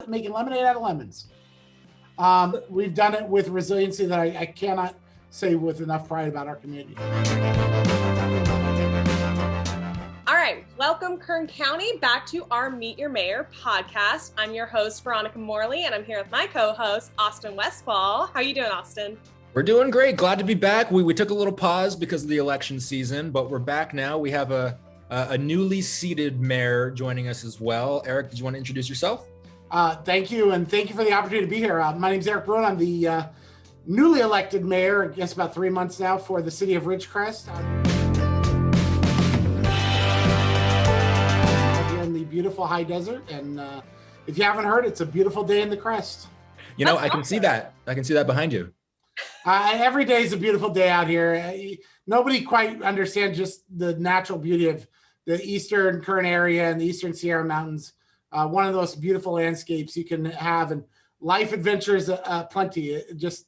making lemonade out of lemons. We've done it with resiliency that I cannot say with enough pride about our community. All right, welcome Kern County back to our Meet Your Mayor podcast. I'm your host, Veronica Morley, and I'm here with my co-host, Austin Westfall. How are you doing, Austin? We're doing great. Glad to be back. We took a little pause because of the election season, but we're back now. We have a newly seated mayor joining us as well. Eric, did you want to introduce yourself? Thank you, and thank you for the opportunity to be here. My name's Eric Bruen. I'm the newly elected mayor, I guess about 3 months now, for the City of Ridgecrest. Here in the beautiful high desert, and if you haven't heard, it's a beautiful day in the crest. You know, I can see that. I can see that behind you. Every day is a beautiful day out here. Nobody quite understands just the natural beauty of the eastern Kern area and the eastern Sierra Mountains. One of the most beautiful landscapes you can have, and life adventures plenty, just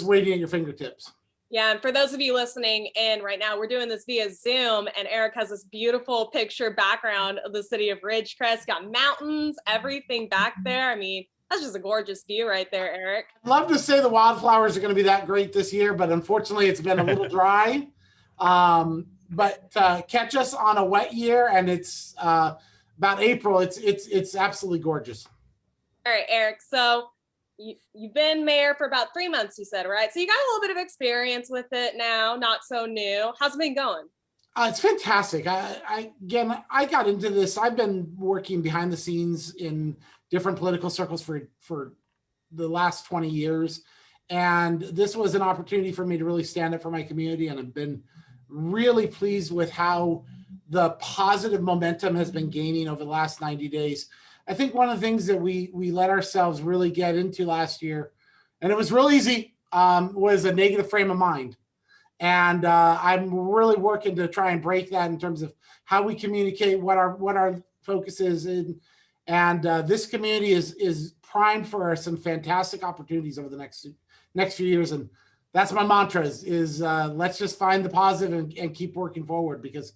waiting at your fingertips. Yeah, and for those of you listening in right now, we're doing this via Zoom, and Eric has this beautiful picture background of the city of Ridgecrest. Got mountains, everything back there. I mean, that's just a gorgeous view right there, Eric. I'd love to say the wildflowers are going to be that great this year, but unfortunately it's been a little dry. But catch us on a wet year, and it's about April. It's absolutely gorgeous. All right, Eric. So you've been mayor for about 3 months, you said, right? So you got a little bit of experience with it now, not so new. How's it been going? It's fantastic. I got into this. I've been working behind the scenes in different political circles for the last 20 years. And this was an opportunity for me to really stand up for my community. And I've been really pleased with how the positive momentum has been gaining over the last 90 days. I think one of the things that we let ourselves really get into last year, and it was real easy, was a negative frame of mind. And I'm really working to try and break that in terms of how we communicate, what our focus is in. And this community is primed for some fantastic opportunities over the next few years. And that's my mantra is let's just find the positive and keep working forward, because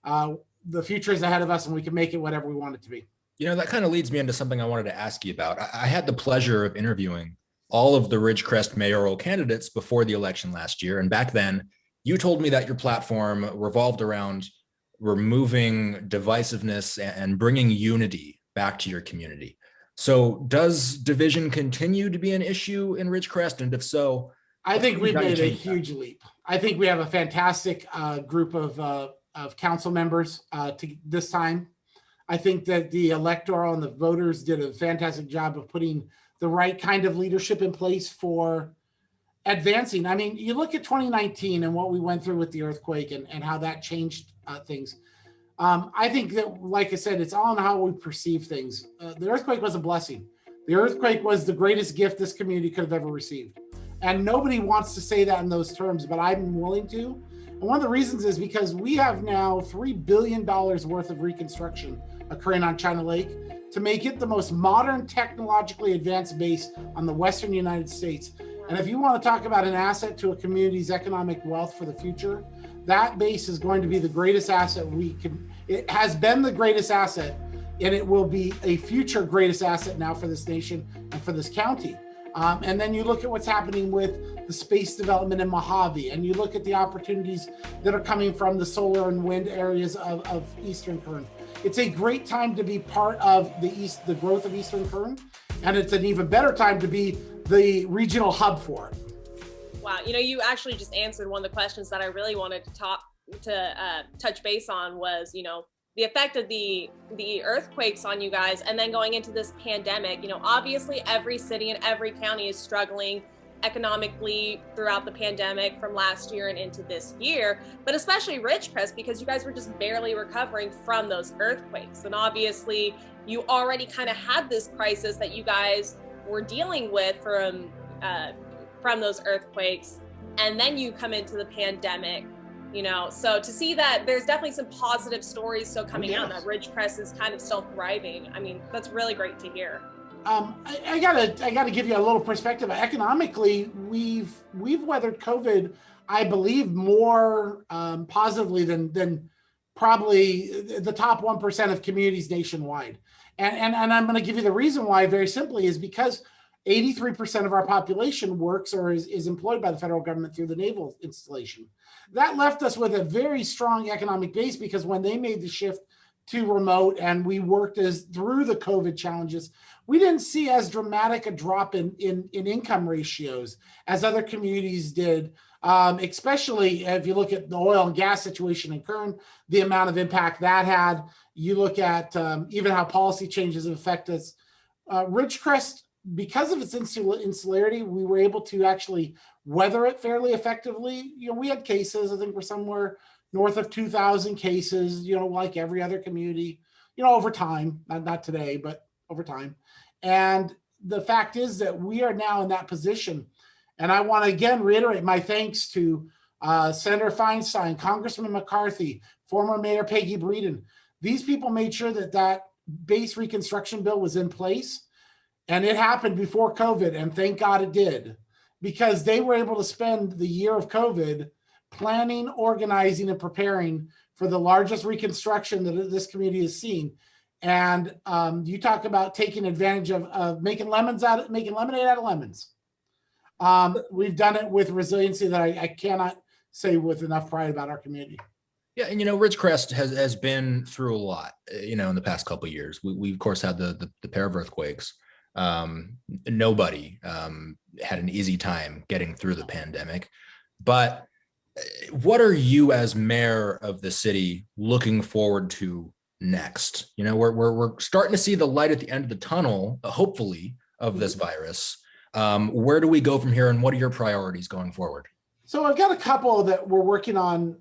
the future is ahead of us and we can make it whatever we want it to be. You know, that kind of leads me into something I wanted to ask you about. I had the pleasure of interviewing all of the Ridgecrest mayoral candidates before the election last year. And back then, you told me that your platform revolved around removing divisiveness and bringing unity back to your community. So does division continue to be an issue in Ridgecrest? And if so, I think we've made a huge leap. I think we have a fantastic group of council members to this time. I think that the electoral and the voters did a fantastic job of putting the right kind of leadership in place for advancing. I mean, you look at 2019 and what we went through with the earthquake and how that changed things. I think that, like I said, it's all in how we perceive things. The earthquake was a blessing. The earthquake was the greatest gift this community could have ever received. And nobody wants to say that in those terms, but I'm willing to. And one of the reasons is because we have now $3 billion worth of reconstruction occurring on China Lake to make it the most modern, technologically advanced base on the Western United States. And if you want to talk about an asset to a community's economic wealth for the future, that base is going to be the greatest asset it has been the greatest asset, and it will be a future greatest asset now for this nation and for this county. And then you look at what's happening with the space development in Mojave, and you look at the opportunities that are coming from the solar and wind areas of Eastern Kern. It's a great time to be part of the growth of Eastern Kern, and it's an even better time to be the regional hub for it. Wow, you know, you actually just answered one of the questions that I really wanted to touch base on was, you know, the effect of the earthquakes on you guys, and then going into this pandemic. You know, obviously every city and every county is struggling economically throughout the pandemic from last year and into this year, but especially Ridgecrest, because you guys were just barely recovering from those earthquakes. And obviously you already kind of had this crisis that you guys were dealing with from those earthquakes, and then you come into the pandemic. You know, so to see that there's definitely some positive stories still coming out, that Ridgecrest is kind of still thriving. I mean, that's really great to hear. I gotta give you a little perspective. Economically, we've weathered COVID, I believe, more positively than probably the top 1% of communities nationwide. And I'm going to give you the reason why very simply is because 83% of our population works or is employed by the federal government through the naval installation. That left us with a very strong economic base because when they made the shift to remote and we worked through the COVID challenges, we didn't see as dramatic a drop in income ratios as other communities did, especially if you look at the oil and gas situation in Kern, the amount of impact that had. You look at even how policy changes affect us. Ridgecrest, because of its insularity, we were able to actually weather it fairly effectively. We had cases, I think we're somewhere north of 2,000 cases, like every other community, over time, not today, but over time. And the fact is that we are now in that position. And I want to again reiterate my thanks to Senator Feinstein, Congressman McCarthy, former Mayor Peggy Breeden. These people made sure that base reconstruction bill was in place. And it happened before COVID, and thank God it did, because they were able to spend the year of COVID planning, organizing, and preparing for the largest reconstruction that this community has seen. And you talk about taking advantage of making lemonade out of lemons. We've done it with resiliency that I cannot say with enough pride about our community. Yeah, and Ridgecrest has been through a lot, in the past couple of years. We of course had the pair of earthquakes. Nobody had an easy time getting through the pandemic. But what are you as mayor of the city looking forward to next? We're starting to see the light at the end of the tunnel, hopefully, of this virus. Where do we go from here, and what are your priorities going forward? So I've got a couple that we're working on.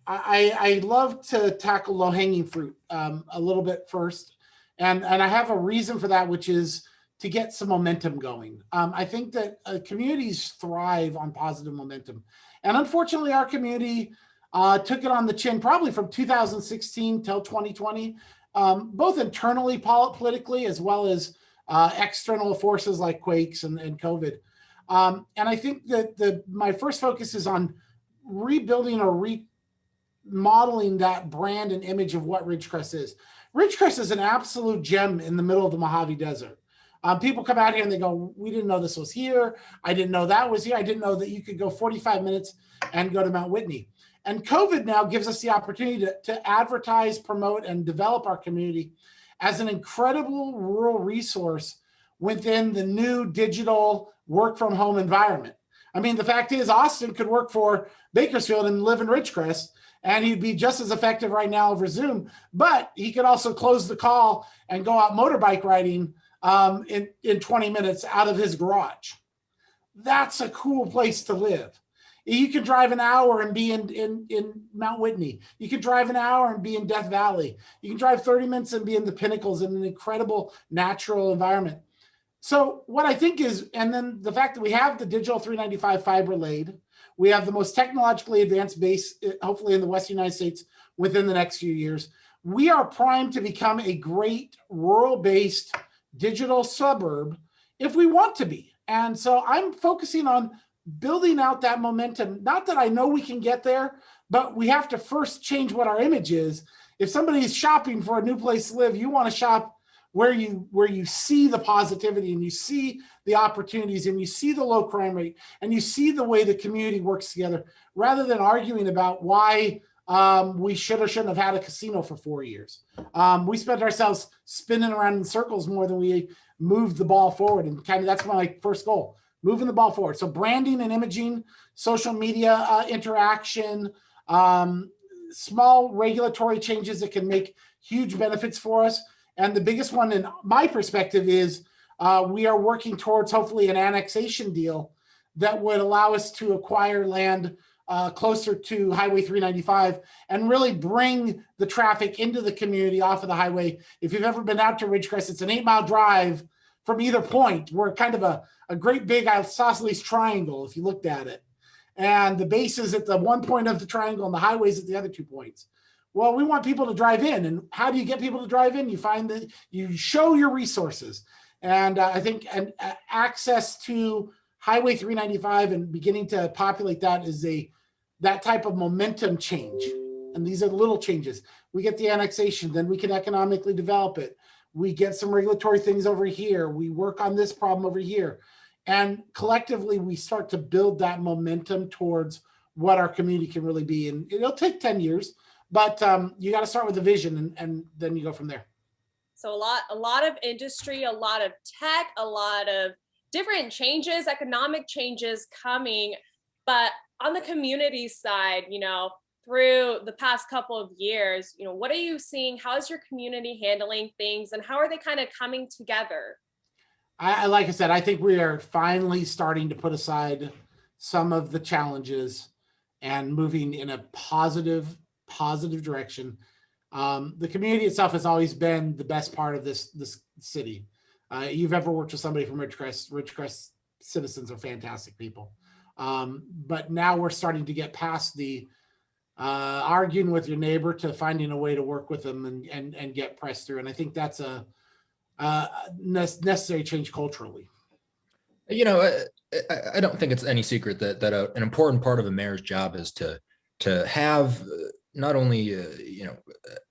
I love to tackle low-hanging fruit a little bit first. And I have a reason for that, which is to get some momentum going. I think that communities thrive on positive momentum. And unfortunately, our community took it on the chin probably from 2016 till 2020, both internally, politically, as well as external forces like quakes and COVID. And I think that my first focus is on rebuilding or remodeling that brand and image of what Ridgecrest is. Ridgecrest is an absolute gem in the middle of the Mojave Desert. People come out here and they go, we didn't know this was here. I didn't know that was here. I didn't know that you could go 45 minutes and go to Mount Whitney. And COVID now gives us the opportunity to advertise, promote, and develop our community as an incredible rural resource within the new digital work from home environment. I mean, the fact is Austin could work for Bakersfield and live in Ridgecrest, and he'd be just as effective right now over Zoom, but he could also close the call and go out motorbike riding in 20 minutes out of his garage. That's a cool place to live. You can drive an hour and be in Mount Whitney. You can drive an hour and be in Death Valley. You can drive 30 minutes and be in the Pinnacles in an incredible natural environment. So what I think is, and then the fact that we have the digital 395 fiber laid, we have the most technologically advanced base, hopefully in the Western United States within the next few years. We are primed to become a great rural-based digital suburb if we want to be. And so I'm focusing on building out that momentum. Not that I know we can get there, but we have to first change what our image is. If somebody's shopping for a new place to live, you want to shop where you see the positivity and you see the opportunities and you see the low crime rate and you see the way the community works together, rather than arguing about why we should or shouldn't have had a casino for 4 years. We spent ourselves spinning around in circles more than we moved the ball forward. And kind of that's my first goal, moving the ball forward. So branding and imaging, social media interaction, small regulatory changes that can make huge benefits for us. And the biggest one in my perspective is we are working towards hopefully an annexation deal that would allow us to acquire land closer to Highway 395 and really bring the traffic into the community off of the highway. If you've ever been out to Ridgecrest, it's an 8-mile drive from either point. We're kind of a great big isosceles triangle if you looked at it. And the base is at the one point of the triangle and the highway's at the other 2 points. Well, we want people to drive in. And how do you get people to drive in? You find that you show your resources. And I think access to Highway 395 and beginning to populate that is that type of momentum change. And these are the little changes. We get the annexation, then we can economically develop it. We get some regulatory things over here. We work on this problem over here. And collectively, we start to build that momentum towards what our community can really be. And it'll take 10 years, but you got to start with a vision and then you go from there. So a lot of industry, a lot of tech, a lot of different changes, economic changes coming. But on the community side, through the past couple of years, what are you seeing? How is your community handling things, and how are they kind of coming together? Like I said, I think we are finally starting to put aside some of the challenges and moving in a positive direction. The community itself has always been the best part of this city. You've ever worked with somebody from Ridgecrest citizens are fantastic people. But now we're starting to get past the arguing with your neighbor to finding a way to work with them and get pressed through. And I think that's a necessary change culturally. I don't think it's any secret that an important part of a mayor's job is to have not only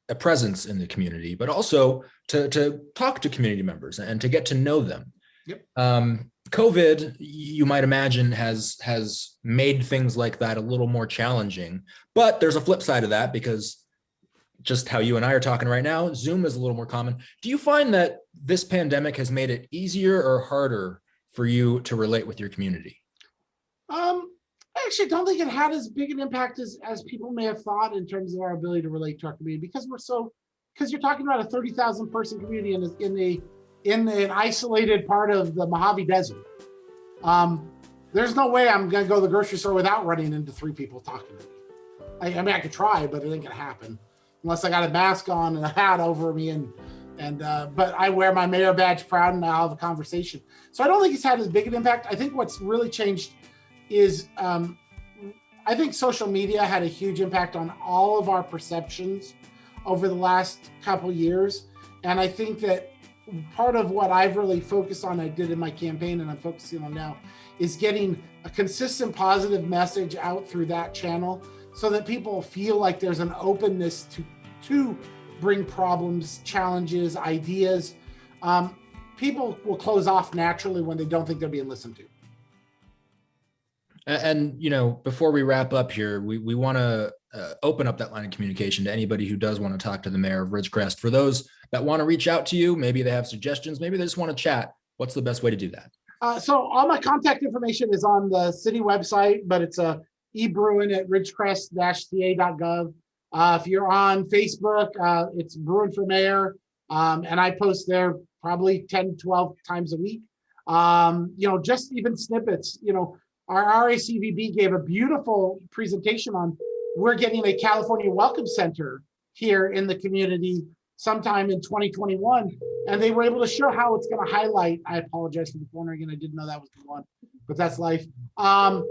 a presence in the community, but also to talk to community members and to get to know them. Yep. COVID, you might imagine, has made things like that a little more challenging. But there's a flip side of that, because just how you and I are talking right now, Zoom is a little more common. Do you find that this pandemic has made it easier or harder for you to relate with your community? I actually don't think it had as big an impact as people may have thought in terms of our ability to relate to our community, because you're talking about a 30,000 person community in an isolated part of the Mojave Desert. There's no way I'm going to go to the grocery store without running into 3 people talking to me. I mean, I could try, but it ain't going to happen unless I got a mask on and a hat over me. But I wear my mayor badge proud, and I'll have a conversation. So I don't think it's had as big an impact. I think what's really changed is I think social media had a huge impact on all of our perceptions over the last couple years. And I think that part of what I've really focused on, I did in my campaign and I'm focusing on now, is getting a consistent positive message out through that channel so that people feel like there's an openness to bring problems, challenges, ideas. People will close off naturally when they don't think they're being listened to. And, before we wrap up here, we want to open up that line of communication to anybody who does want to talk to the mayor of Ridgecrest. For those that want to reach out to you, maybe they have suggestions, maybe they just want to chat. What's the best way to do that? So all my contact information is on the city website, but it's eBruen at ridgecrest-ca.gov. If you're on Facebook, it's Bruen for Mayor. And I post there probably 10, 12 times a week. Just even snippets, our RACVB gave a beautiful presentation on, we're getting a California Welcome Center here in the community sometime in 2021. And they were able to show how it's going to highlight, I apologize for the phone again, I didn't know that was the one, but that's life. But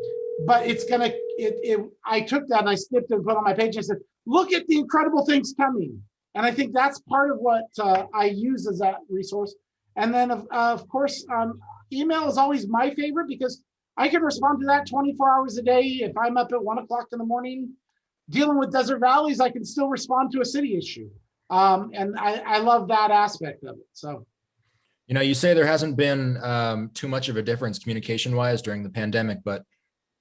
it's going to, I took that and I snipped it and put it on my page and said, look at the incredible things coming. And I think that's part of what I use as that resource. And then of course, email is always my favorite, because I can respond to that 24 hours a day. If I'm up at 1 o'clock in the morning dealing with desert valleys, I can still respond to a city issue. And I love that aspect of it. So, you say there hasn't been too much of a difference communication wise during the pandemic, but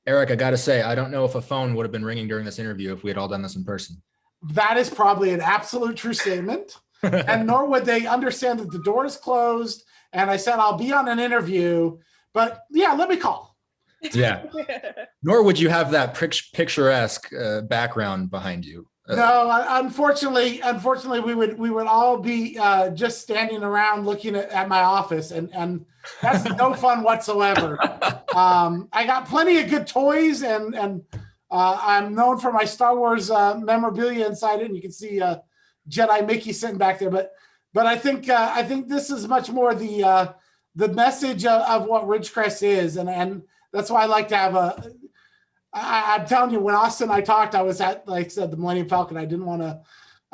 Eric, I got to say, I don't know if a phone would have been ringing during this interview if we had all done this in person. That is probably an absolute true statement. And nor would they understand that the door is closed. And I said, I'll be on an interview, but yeah, let me call. Yeah. Nor would you have that picturesque background behind you. No, unfortunately, we would all be just standing around looking at my office, and that's no fun whatsoever. I got plenty of good toys, and I'm known for my Star Wars memorabilia inside it, and you can see Jedi Mickey sitting back there. But I think this is much more the message of what Ridgecrest is, and that's why I like to have I'm telling you, when Austin and I talked, I was at, like I said, the Millennium Falcon. I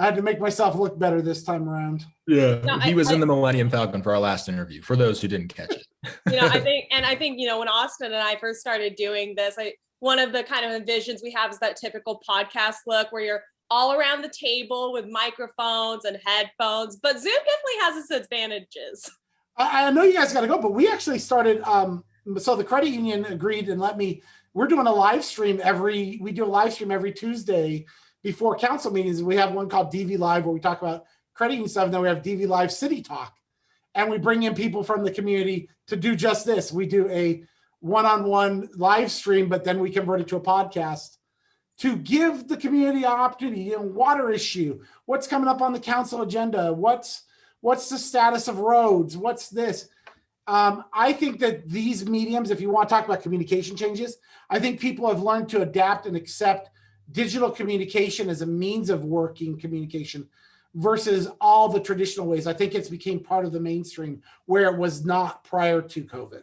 had to make myself look better this time around. Yeah, no, he was in the Millennium Falcon for our last interview, for those who didn't catch it. I think, when Austin and I first started doing this, one of the kind of envisions we have is that typical podcast look where you're all around the table with microphones and headphones, but Zoom definitely has its advantages. I know you guys got to go, but we actually started. So the credit union agreed and we're doing a live stream we do a live stream every Tuesday before council meetings. We have one called DV Live where we talk about credit union stuff. And then we have DV Live City Talk. And we bring in people from the community to do just this. We do a one-on-one live stream, but then we convert it to a podcast to give the community an opportunity. Water issue, what's coming up on the council agenda, what's the status of roads, what's this. I think that these mediums, if you want to talk about communication changes, I think people have learned to adapt and accept digital communication as a means of working communication versus all the traditional ways. I think it's became part of the mainstream where it was not prior to COVID.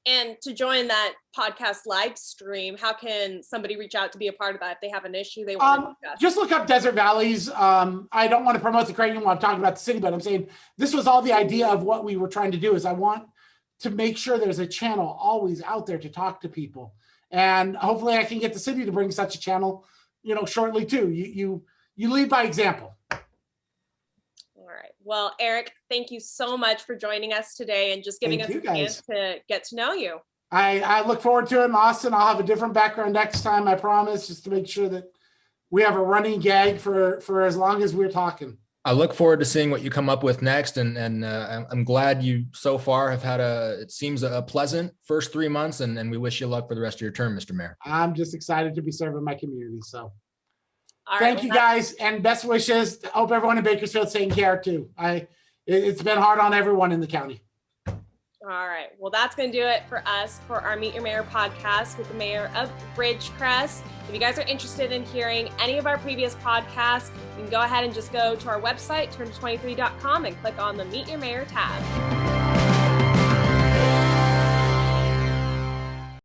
And to join that podcast live stream, how can somebody reach out to be a part of that if they have an issue they want to discuss? Just look up Desert Valleys. I don't want to promote the credit union while I'm talking about the city, but I'm saying this was all the idea of what we were trying to do is I want to make sure there's a channel always out there to talk to people. And hopefully I can get the city to bring such a channel, shortly too. You lead by example. All right. Well, Eric, thank you so much for joining us today and just giving us a chance to get to know you. I look forward to it in Austin. I'll have a different background next time, I promise, just to make sure that we have a running gag for as long as we're talking. I look forward to seeing what you come up with next. And I'm glad you so far have had it seems a pleasant first 3 months, and we wish you luck for the rest of your term, Mr. Mayor. I'm just excited to be serving my community. So all thank right, you guys and best wishes. Hope everyone in Bakersfield's taking care too. It's been hard on everyone in the county. All right. Well, that's going to do it for us for our Meet Your Mayor podcast with the mayor of Ridgecrest. If you guys are interested in hearing any of our previous podcasts, you can go ahead and just go to our website, turn23.com, and click on the Meet Your Mayor tab.